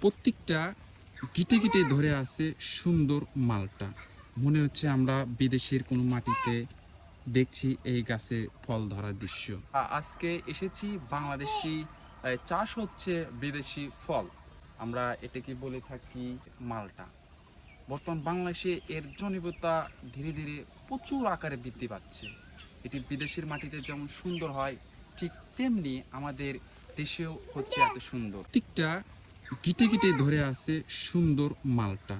প্রত্যেকটা গিটে গিটে ধরে আছে সুন্দর মালটা। মনে হচ্ছে আমরা বিদেশের কোনো মাটিতে দেখছি এই গাছে ফল ধরার দৃশ্য। আজকে এসেছি বাংলাদেশি চাষ হচ্ছে বিদেশি ফল, আমরা এটাকে বলে থাকি মালটা। বর্তমান বাংলাদেশে এর জনপ্রিয়তা ধীরে ধীরে প্রচুর আকারে বৃদ্ধি পাচ্ছে। এটি বিদেশের মাটিতে যেমন সুন্দর হয়, ঠিক তেমনি আমাদের দেশেও হচ্ছে এত সুন্দর। প্রত্যেকটা গিটে গিটে ধরে আছে সুন্দর মালটা।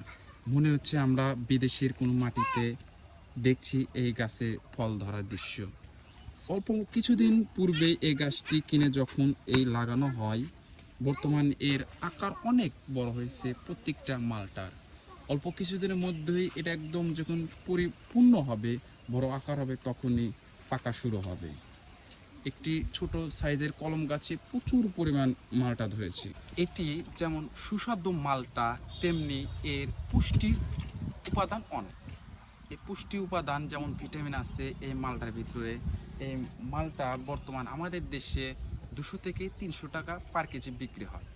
মনে হচ্ছে আমরা বিদেশের কোনো মাটিতে দেখছি এই গাছে ফল ধরার দৃশ্য। অল্প কিছুদিন পূর্বে এই গাছটি কিনে যখন লাগানো হয়, বর্তমান এর আকার অনেক বড় হয়েছে প্রত্যেকটা মালটার। অল্প কিছুদিনের মধ্যেই এটা একদম যখন পরিপূর্ণ হবে, বড় আকার হবে, তখনই পাকা শুরু হবে। একটি ছোট সাইজের কলম গাছে প্রচুর পরিমাণ মালটা ধরেছে। এটি যেমন সুস্বাদু মালটা, তেমনি এর পুষ্টি উপাদান অনেক। এই পুষ্টি উপাদান যেমন ভিটামিন আছে এই মালটার ভিতরে। এই মালটা বর্তমান আমাদের দেশে 200 থেকে 300 টাকা পার কেজি বিক্রি হয়।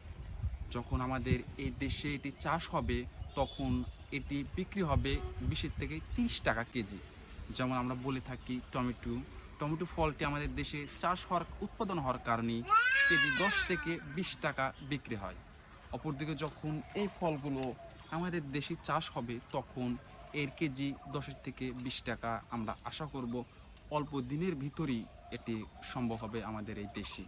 যখন আমাদের এই দেশে এটি চাষ হবে, তখন এটি বিক্রি হবে 20 থেকে 30 টাকা কেজি। যেমন আমরা বলে থাকি টমেটো ফলটি আমাদের দেশে চাষ হওয়ার উৎপাদন হওয়ার কারণে কেজি 10 থেকে 20 টাকা বিক্রি হয়। অপরদিকে যখন এই ফলগুলো আমাদের দেশে চাষ হবে, তখন এর কেজি 10 থেকে 20 টাকা আমরা আশা করব অল্প দিনের ভিতরেই এটি সম্ভব হবে আমাদের এই দেশে।